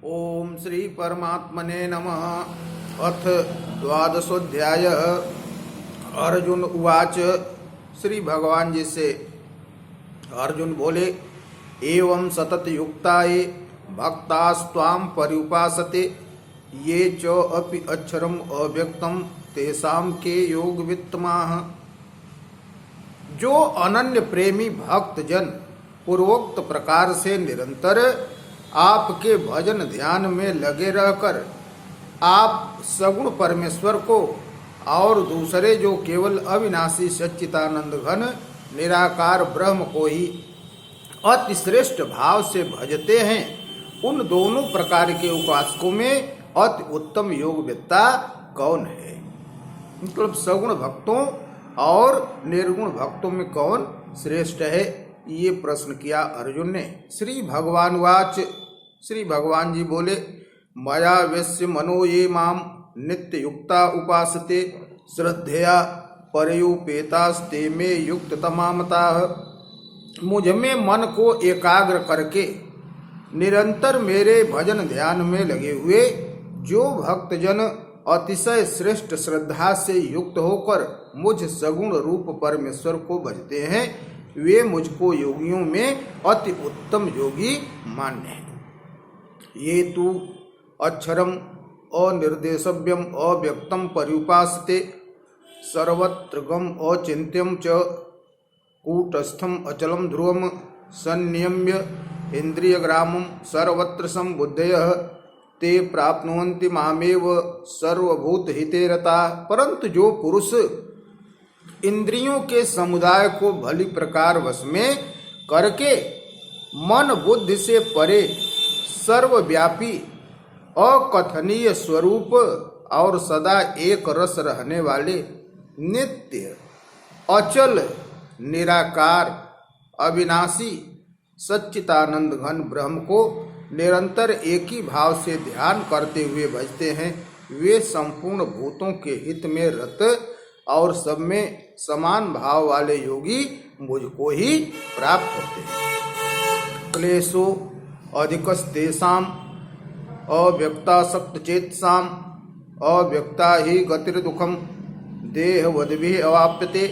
ओम श्री परमात्मने नमः। अथ द्वादशोऽध्याय। अर्जुन उवाच। श्री भगवान जी से अर्जुन बोले, एवं सतत युक्ता ये भक्तास्त्वां पर्युपासते ये च अपि अक्षरम अव्यक्तम तेषां के योग वित्तमाः। जो अनन्य प्रेमी भक्त जन पूर्वोक्त प्रकार से निरंतर आपके भजन ध्यान में लगे रहकर आप सगुण परमेश्वर को और दूसरे जो केवल अविनाशी सच्चिदानंद घन निराकार ब्रह्म को ही अति श्रेष्ठ भाव से भजते हैं, उन दोनों प्रकार के उपासकों में अति उत्तम योगवेत्ता कौन है? मतलब सगुण भक्तों और निर्गुण भक्तों में कौन श्रेष्ठ है, ये प्रश्न किया अर्जुन ने। श्री भगवान वाच। श्री भगवान जी बोले, मया वैश्य मनो ये माम नित्य युक्ता उपासते श्रद्धया परयुपेतास्ते में युक्त तमामता। मुझ में मन को एकाग्र करके निरंतर मेरे भजन ध्यान में लगे हुए जो भक्तजन अतिशय श्रेष्ठ श्रद्धा से युक्त होकर मुझ सगुण रूप परमेश्वर को भजते हैं, वे मुझको योगियों में अति उत्तम योगी मान्य हैं। ये तु अक्षरम अनिर्देशव्यम अव्यक्तम पर्युपासते सर्वत्र गम अचिन्त्यम च कूटस्थम अचलम ध्रुवम संनियम्य इंद्रियग्रामम सर्वत्र संबुद्धयः ते प्राप्नुवन्ति मामेव सर्वभूतहिते रताः। परंतु जो पुरुष इंद्रियों के समुदाय को भली प्रकार वश में करके मन बुद्धि से परे सर्वव्यापी अकथनीय स्वरूप और सदा एक रस रहने वाले नित्य अचल निराकार अविनाशी सच्चिदानंद घन ब्रह्म को निरंतर एक ही भाव से ध्यान करते हुए भजते हैं, वे संपूर्ण भूतों के हित में रत और सब में समान भाव वाले योगी मुझको ही प्राप्त होते हैं। क्लेशो अधिकस्तेषां अव्यक्तासक्त चेतसाम अव्यक्ता ही गतिर्दुखम देहवद्भिः अवाप्यते।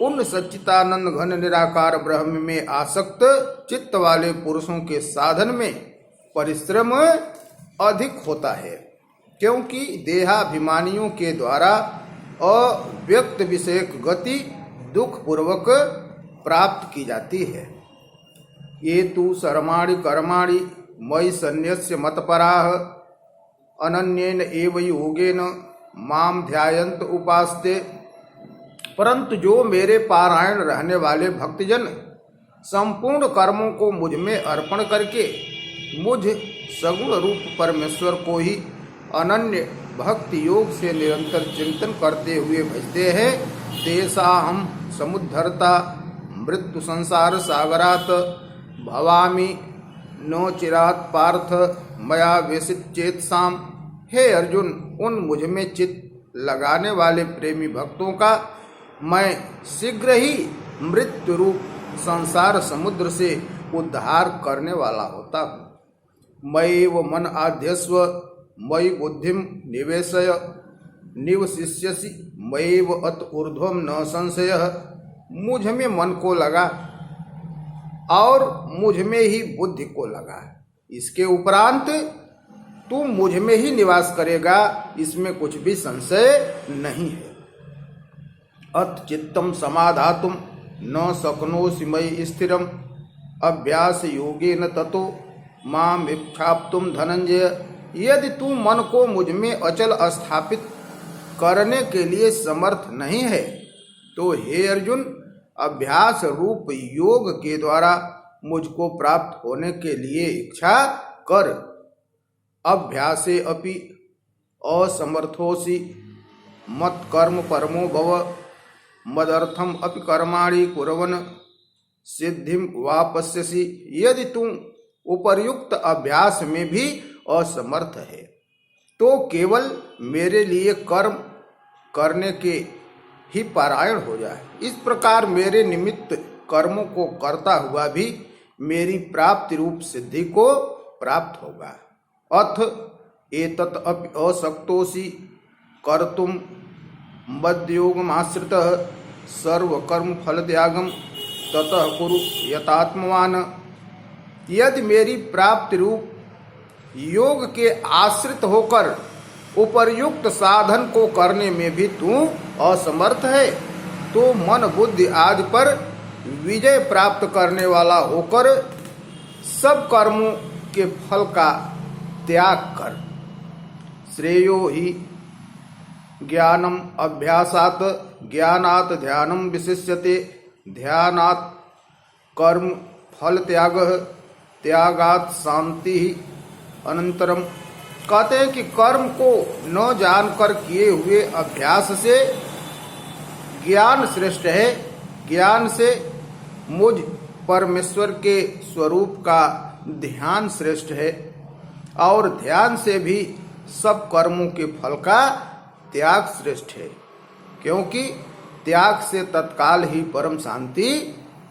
उन सच्चिदानंद घन निराकार ब्रह्म में आसक्त चित्त वाले पुरुषों के साधन में परिश्रम अधिक होता है, क्योंकि देहाभिमानियों के द्वारा अव्यक्त विषयक गति दुख पूर्वक प्राप्त की जाती है। ये तु सर्वाणि कर्माणि मयि सन्न्यस्य मत्पराः अनन्येन एव योगेन माम ध्यायन्त उपासते। परंतु जो मेरे पारायण रहने वाले भक्तजन संपूर्ण कर्मों को मुझ में अर्पण करके मुझ सगुण रूप परमेश्वर को ही अनन्य भक्ति योग से निरंतर चिंतन करते हुए भजते हैं, तेषाहं समुद्धर्ता मृत्यु संसार सागरात भवामि नो चिरात पार्थ मया व्यसित चेतसाम। हे अर्जुन, उन मुझ में चित्त लगाने वाले प्रेमी भक्तों का मैं शीघ्र ही मृत्यु रूप संसार समुद्र से उद्धार करने वाला होता हूँ। मयैव मन आध्यस्व मयि बुद्धिम निवेशय निवशिष्यसि मयैव अत ऊर्ध्वम न संशयः। मुझ में मन को लगा और मुझ में ही बुद्धि को लगा, इसके उपरांत तू मुझ में ही निवास करेगा, इसमें कुछ भी संशय नहीं है। अत चित्तम समाधातुम न शक्नोषि मयि स्थिरम अभ्यास योगेन ततो माम इच्छाप्तुम धनंजय। यदि तू मन को मुझ में अचल स्थापित करने के लिए समर्थ नहीं है तो हे अर्जुन, अभ्यास रूप योग के द्वारा मुझको प्राप्त होने के लिए इच्छा कर। अभ्यासे अपि असमर्थोसि मत कर्म परमो भव मदर्थम अपि कर्माणि कुर्वन् सिद्धिम वापस्यसि। यदि तू उपर्युक्त अभ्यास में भी असमर्थ है तो केवल मेरे लिए कर्म करने के ही पारायण हो जाए। इस प्रकार मेरे निमित्त कर्मों को करता हुआ भी मेरी प्राप्ति रूप सिद्धि को प्राप्त होगा। अथ एतत् अपि असक्तोऽसि कर्तुं मद्योगमाश्रितः सर्वकर्म फल त्यागम ततः कुरु यतात्मवान। यदि मेरी प्राप्ति रूप योग के आश्रित होकर उपर्युक्त साधन को करने में भी तू असमर्थ है, तो मन बुद्धि आदि पर विजय प्राप्त करने वाला होकर सब कर्मों के फल का त्याग कर। श्रेयो ही ज्ञानम अभ्यासात ज्ञानात ध्यानम विशिष्यते ध्यानात कर्म फल त्याग त्यागात शांति अनंतरम। कहते हैं कि कर्म को न जानकर किए हुए अभ्यास से ज्ञान श्रेष्ठ है, ज्ञान से मुझ परमेश्वर के स्वरूप का ध्यान श्रेष्ठ है, और ध्यान से भी सब कर्मों के फल का त्याग श्रेष्ठ है, क्योंकि त्याग से तत्काल ही परम शांति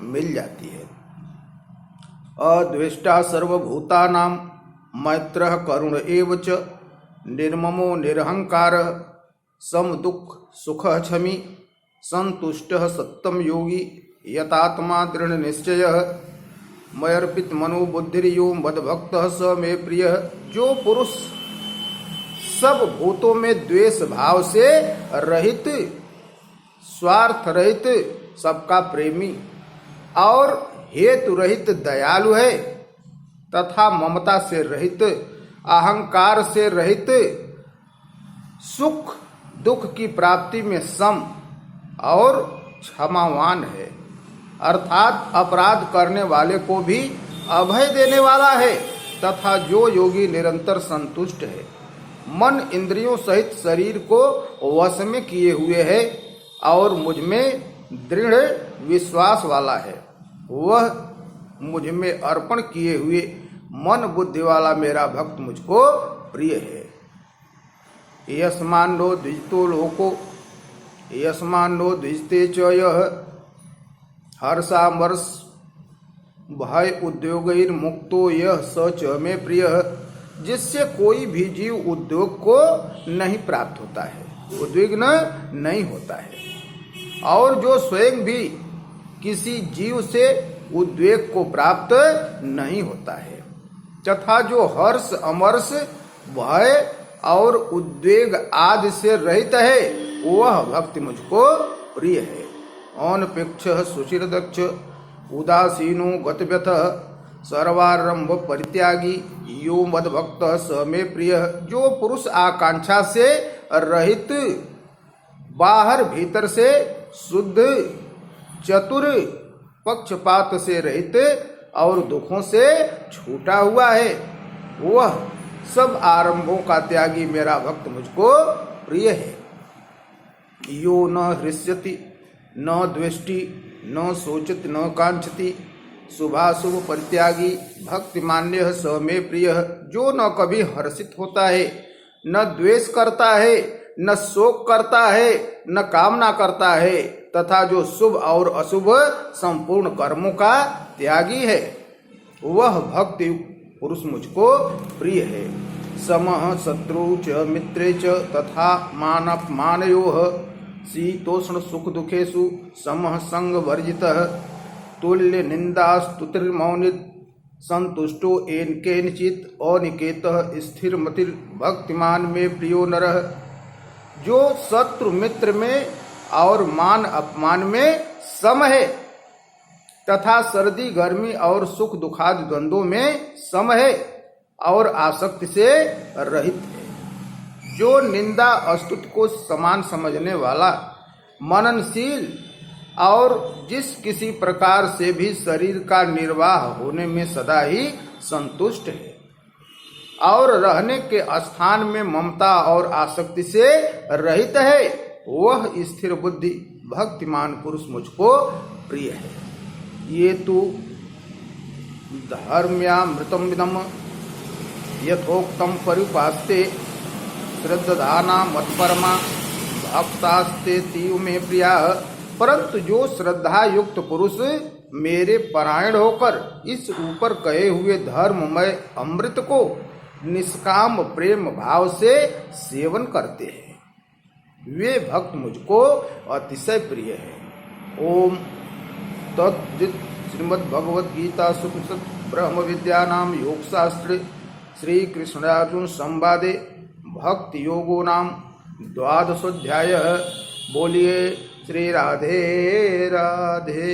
मिल जाती है। अद्वेष्टा सर्वभूतानां मैत्रः करुण एव च निर्ममो निरहंकार सम दुख सुख क्षमी संतुष्टः सत्तम योगी यतात्मा दृढ़ निश्चयः मयर्पित मनोबुद्धिर्यो मद्भक्तः स मे प्रियः। जो पुरुष सब भूतों में द्वेष भाव से रहित, स्वार्थ रहित, सबका प्रेमी और हेतु रहित दयालु है, तथा ममता से रहित, अहंकार से रहित, सुख दुख की प्राप्ति में सम और क्षमावान है, अर्थात अपराध करने वाले को भी अभय देने वाला है, तथा जो योगी निरंतर संतुष्ट है, मन इंद्रियों सहित शरीर को वश में किए हुए है और मुझ में दृढ़ विश्वास वाला है, वह मुझ में अर्पण किए हुए मन बुद्धि वाला मेरा भक्त मुझको प्रिय है। यस्मान्नो द्विजतो लोको यस्मान्नो द्विजते च यः हर्षामर्ष भय उद्योगैर मुक्तो यह स च मे प्रियः। जिससे कोई भी जीव उद्योग को नहीं प्राप्त होता है, उद्विग्न नहीं होता है, और जो स्वयं भी किसी जीव से उद्वेग को प्राप्त नहीं होता है, तथा जो हर्ष अमर्ष भय और उद्वेग आदि से रहित है, वह भक्ति मुझको प्रिय है। अनपेक्षः सुचिरदक्ष उदासीनो गतव्यतः सर्वारंभ परित्यागी यो मद्भक्तः स मे प्रियः। जो पुरुष आकांक्षा से रहित, बाहर भीतर से शुद्ध, चतुर, पक्षपात से रहित और दुखों से छूटा हुआ है, वह सब आरंभों का त्यागी मेरा भक्त मुझको प्रिय है। यो न हृष्यति न द्वेष्टि न सोचति न कांक्षति शुभाशुभ परित्यागी भक्तिमान्यः स मे प्रियः। जो न कभी हर्षित होता है, न द्वेष करता है, न शोक करता है, न कामना करता है, तथा जो शुभ और अशुभ संपूर्ण कर्मों का त्यागी है, वह भक्ति पुरुष मुझको प्रिय है। समः शत्रु च मित्रे च तथा मानयोः शीतोष्ण सुख दुखेषु समः संग वर्जितः तुल्य निंदा स्तुतिर्मौनित संतुष्टो एन केनचित अनिकेतः स्थिर मतिर् भक्तिमान में प्रियो नरः। जो शत्रु मित्र में और मान अपमान में सम है, तथा सर्दी गर्मी और सुख दुखादि द्वंद्वों में सम है और आसक्ति से रहित है। जो निंदा स्तुति को समान समझने वाला, मननशील और जिस किसी प्रकार से भी शरीर का निर्वाह होने में सदा ही संतुष्ट है, और रहने के स्थान में ममता और आसक्ति से रहित है, वह स्थिर बुद्धि भक्तिमान पुरुष मुझको प्रिय है। ये तो धर्म्यामृतम विदम यथोक्तम परिपास्ते श्रद्धाना मत्परमा भक्तास्ते तीव में प्रिया। परंतु जो श्रद्धा युक्त पुरुष मेरे परायण होकर इस ऊपर कहे हुए धर्ममय अमृत को निष्काम प्रेम भाव से सेवन करते हैं, वे भक्त मुझको अतिशय प्रिय है। ओम तत्जित। श्रीमद् भगवद गीता सुपनिषद ब्रह्म विद्या नाम योग शास्त्र श्री कृष्णार्जुन संवादे भक्ति योगो नाम द्वादशोध्याय। बोलिए श्री राधे राधे।